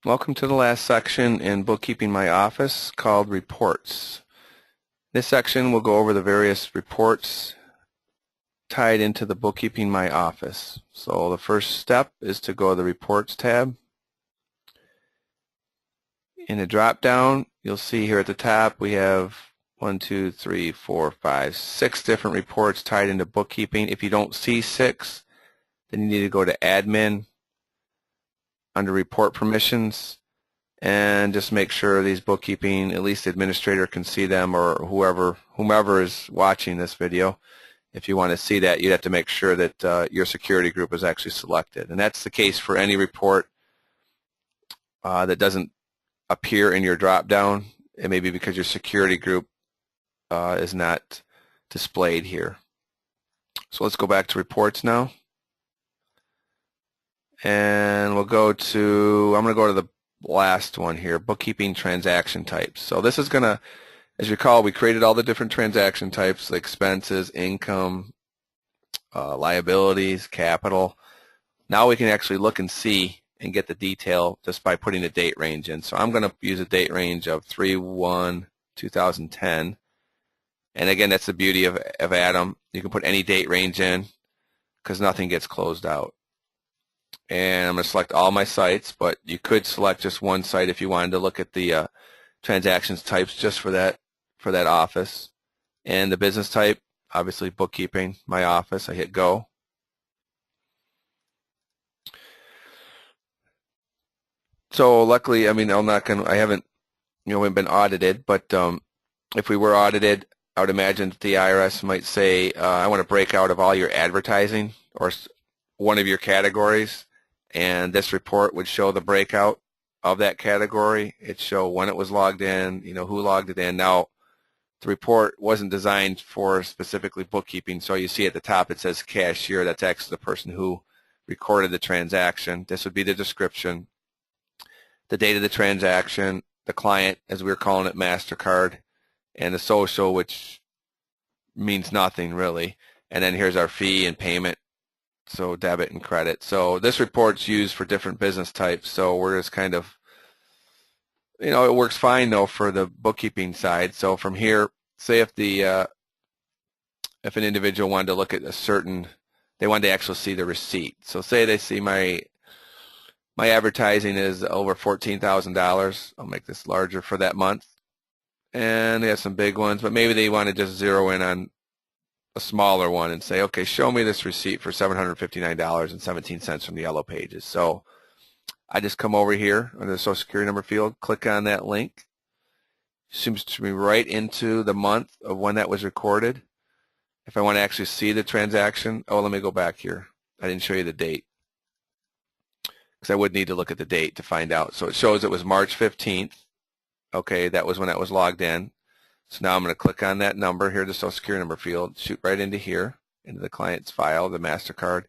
Welcome to the last section in Bookkeeping My Office called Reports. This section will go over the various reports tied into the Bookkeeping My Office. So the first step is to go to the Reports tab. In the drop-down, you'll see here at the top we have 6 different reports tied into bookkeeping. If you don't see 6, then you need to go to Admin under Report Permissions and just make sure these bookkeeping, at least the administrator can see them, or whomever is watching this video. If you want to see that, you'd have to make sure that your security group is actually selected. And that's the case for any report that doesn't appear in your drop-down. It may be because your security group is not displayed here. So let's go back to reports now. And we'll go to, I'm going to go to the last one here, bookkeeping transaction types. So this is going to, as you recall, we created all the different transaction types, like expenses, income, liabilities, capital. Now we can actually look and see and get the detail just by putting a date range in. So I'm going to use a date range of 3/1/2010. And again, that's the beauty of Adam. You can put any date range in because nothing gets closed out. And I'm going to select all my sites, but you could select just one site if you wanted to look at the transactions types just for that office. And the business type, obviously bookkeeping, my office. I hit go. So luckily, I mean, I haven't been audited, but if we were audited, I would imagine that the IRS might say, I want to break out of all your advertising or one of your categories. And this report would show the breakout of that category. It'd show when it was logged in, who logged it in. Now, the report wasn't designed for specifically bookkeeping, so you see at the top it says cashier. That's actually the person who recorded the transaction. This would be the description, the date of the transaction, the client, as we were calling it, MasterCard, and the social, which means nothing really. And then here's our fee and payment. So debit and credit. So this report's used for different business types. So we're just kind of, it works fine though for the bookkeeping side. So from here, say if an individual wanted to look at they wanted to actually see the receipt. So say they see my advertising is over $14,000. I'll make this larger for that month. And they have some big ones, but maybe they want to just zero in on a smaller one and say, okay, show me this receipt for $759.17 from the yellow pages. So I just come over here under the Social Security number field, click on that link. Seems to be right into the month of when that was recorded. If I want to actually see the transaction, let me go back here. I didn't show you the date because I would need to look at the date to find out. So it shows it was March 15th. Okay, that was when that was logged in. So now I'm going to click on that number here, the Social Security number field, shoot right into here, into the client's file, the MasterCard.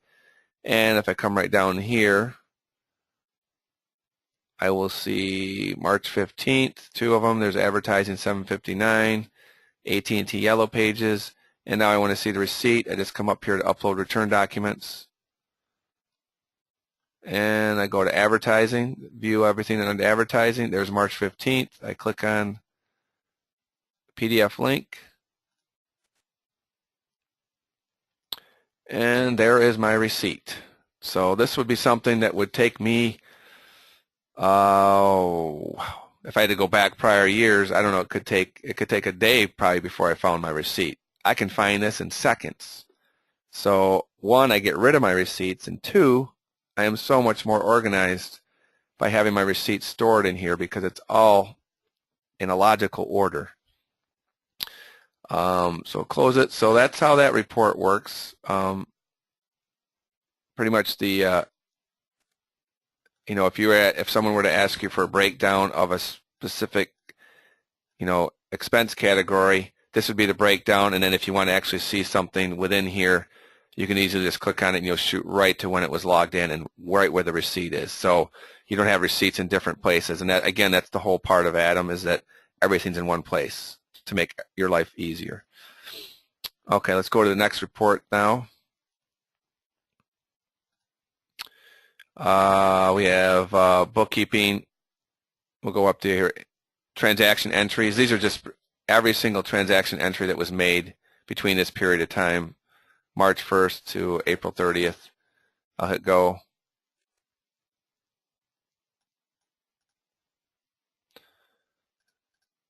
And if I come right down here, I will see March 15th, 2 of them. There's advertising 759, AT&T Yellow Pages. And now I want to see the receipt. I just come up here to upload return documents. And I go to advertising, view everything under advertising. There's March 15th. I click on PDF link, and there is my receipt. So this would be something that would take me, if I had to go back prior years, I don't know, it could take a day probably before I found my receipt. I can find this in seconds. So 1, I get rid of my receipts, and 2, I am so much more organized by having my receipts stored in here because it's all in a logical order. So close it. So that's how that report works. Pretty much the, if someone were to ask you for a breakdown of a specific, expense category, this would be the breakdown. And then if you want to actually see something within here, you can easily just click on it and you'll shoot right to when it was logged in and right where the receipt is. So you don't have receipts in different places. And that, again, that's the whole part of Adam, is that everything's in one place to make your life easier. Okay, let's go to the next report now. We have bookkeeping We'll go up to here, transaction entries. These are just every single transaction entry that was made between this period of time, March 1st to April 30th. I'll hit go.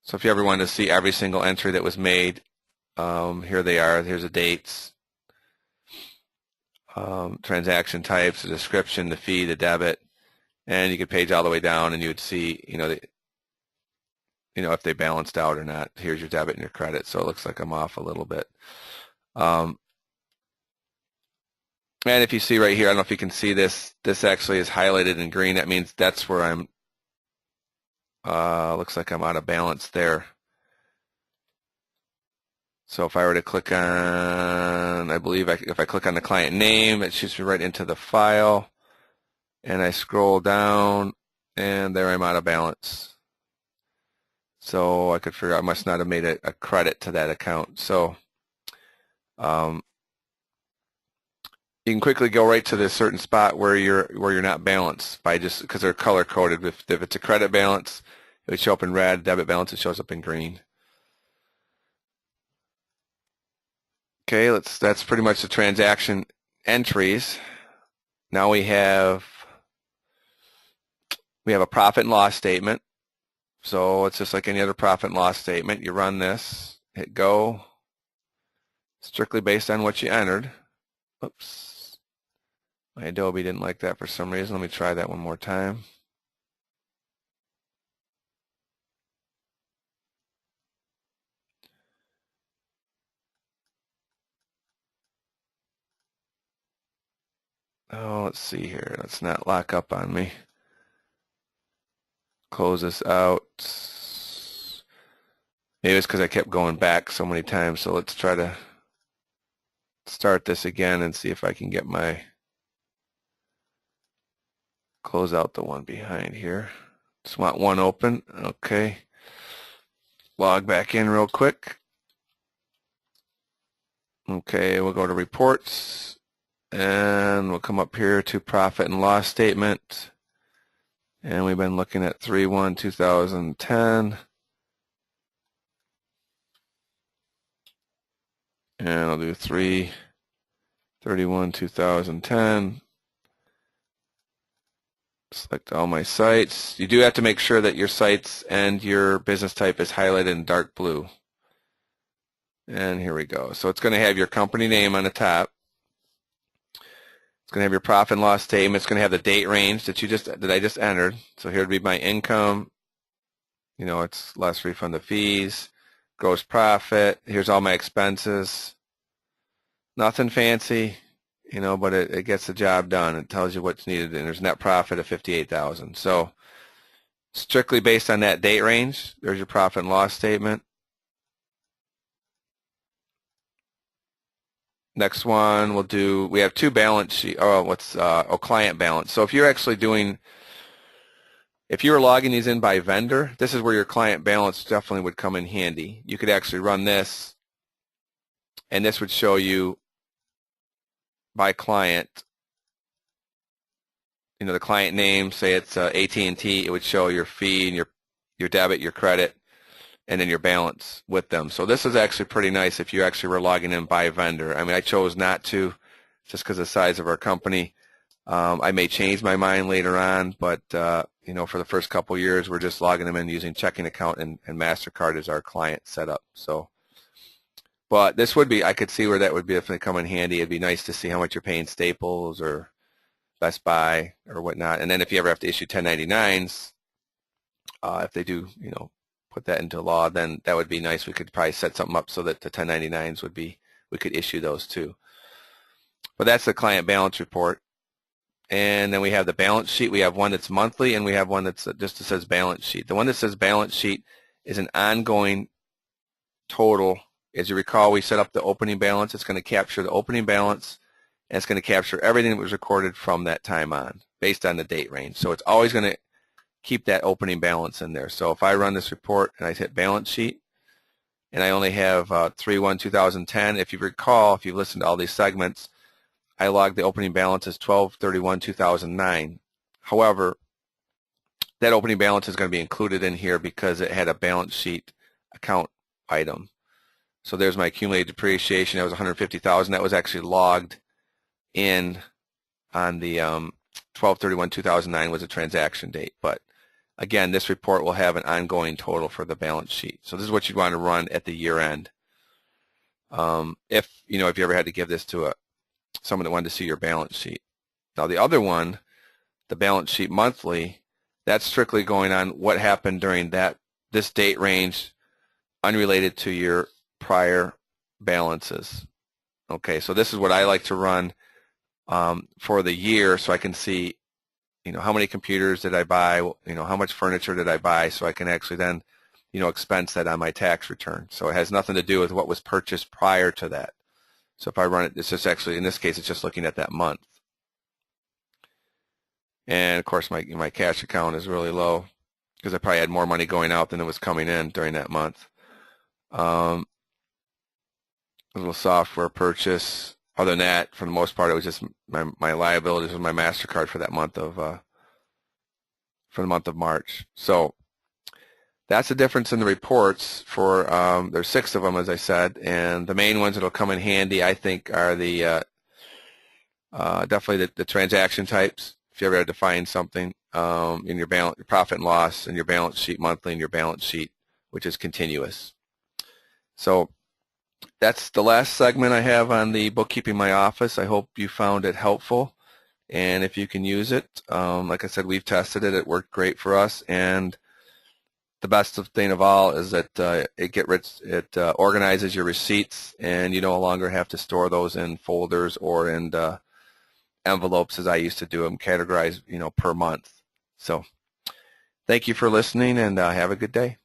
So if you ever want to see every single entry that was made, here they are. Here's the dates, transaction types, the description, the fee, the debit, and you could page all the way down, and you would see, if they balanced out or not. Here's your debit and your credit. So it looks like I'm off a little bit. And if you see right here, I don't know if you can see this. This actually is highlighted in green. That means that's where I'm. Looks like I'm out of balance there. So if I were to click on, I believe if I click on the client name, it shoots me right into the file. And I scroll down, and there I'm out of balance. So I could figure out I must not have made a credit to that account. So you can quickly go right to this certain spot where you're not balanced by just because they're color coded. If it's a credit balance, it would show up in red. Debit balance, it shows up in green. Okay, that's pretty much the transaction entries. Now we have a profit and loss statement. So it's just like any other profit and loss statement. You run this, hit go, strictly based on what you entered. Oops. My Adobe didn't like that for some reason. Let me try that one more time. Oh, let's see here. Let's not lock up on me. Close this out. Maybe it's because I kept going back so many times. So let's try to start this again and see if I can get my close out the one behind here. Just want one open. Okay. Log back in real quick. Okay, we'll go to reports and we'll come up here to profit and loss statement. And we've been looking at 3/1/2010. And I'll do 3/31/2010. Select all my sites. You do have to make sure that your sites and your business type is highlighted in dark blue. And here we go. So it's going to have your company name on the top. It's going to have your profit and loss statement. It's going to have the date range that I just entered. So here would be my income. It's less refund of fees, gross profit. Here's all my expenses. Nothing fancy, but it gets the job done. It tells you what's needed, and there's net profit of $58,000. So strictly based on that date range, there's your profit and loss statement. Next one we have two balance sheet. Client balance. So if you were logging these in by vendor, this is where your client balance definitely would come in handy. You could actually run this, and this would show you by client, the client name, say it's AT&T, it would show your fee and your debit, your credit, and then your balance with them. So this is actually pretty nice if you actually were logging in by vendor. I mean, I chose not to just because of the size of our company. I may change my mind later on, but for the first couple of years, we're just logging them in using checking account and MasterCard as our client setup. So, but this would be, I could see where that would definitely come in handy. It'd be nice to see how much you're paying Staples or Best Buy or whatnot. And then if you ever have to issue 1099s, if they do, put that into law, then that would be nice. We could probably set something up so that the 1099s we could issue those too. But that's the client balance report. And then we have the balance sheet. We have one that's monthly, and we have one that's just says balance sheet. The one that says balance sheet is an ongoing total. As you recall, we set up the opening balance. It's going to capture the opening balance, and it's going to capture everything that was recorded from that time on based on the date range. So it's always going to keep that opening balance in there. So if I run this report and I hit balance sheet, and I only have 3/1/2010, if you recall, if you've listened to all these segments, I logged the opening balance as 12/31/2009. However, that opening balance is going to be included in here because it had a balance sheet account item. So there's my accumulated depreciation. That was 150,000. That was actually logged in on the 12/31/2009 was a transaction date. But again, this report will have an ongoing total for the balance sheet. So this is what you'd want to run at the year end. If you ever had to give this to someone that wanted to see your balance sheet. Now the other one, the balance sheet monthly, that's strictly going on what happened during this date range, unrelated to your prior balances. Okay, so this is what I like to run for the year, so I can see, how many computers did I buy, how much furniture did I buy, so I can actually then, expense that on my tax return. So it has nothing to do with what was purchased prior to that. So if I run it, it's just actually, in this case, it's just looking at that month. And of course, my cash account is really low because I probably had more money going out than it was coming in during that month. A little software purchase. Other than that, for the most part, it was just my liabilities with my MasterCard for that month of for the month of March. So that's the difference in the reports. For there's 6 of them, as I said, and the main ones that'll come in handy, I think, are the definitely the transaction types. If you ever had to find something in your profit and loss, and your balance sheet monthly, and your balance sheet, which is continuous. So that's the last segment I have on the Bookkeeping My Office. I hope you found it helpful, and if you can use it, like I said, we've tested it. It worked great for us, and the best thing of all is that it organizes your receipts, and you no longer have to store those in folders or in envelopes as I used to do them, categorized per month. So thank you for listening, and have a good day.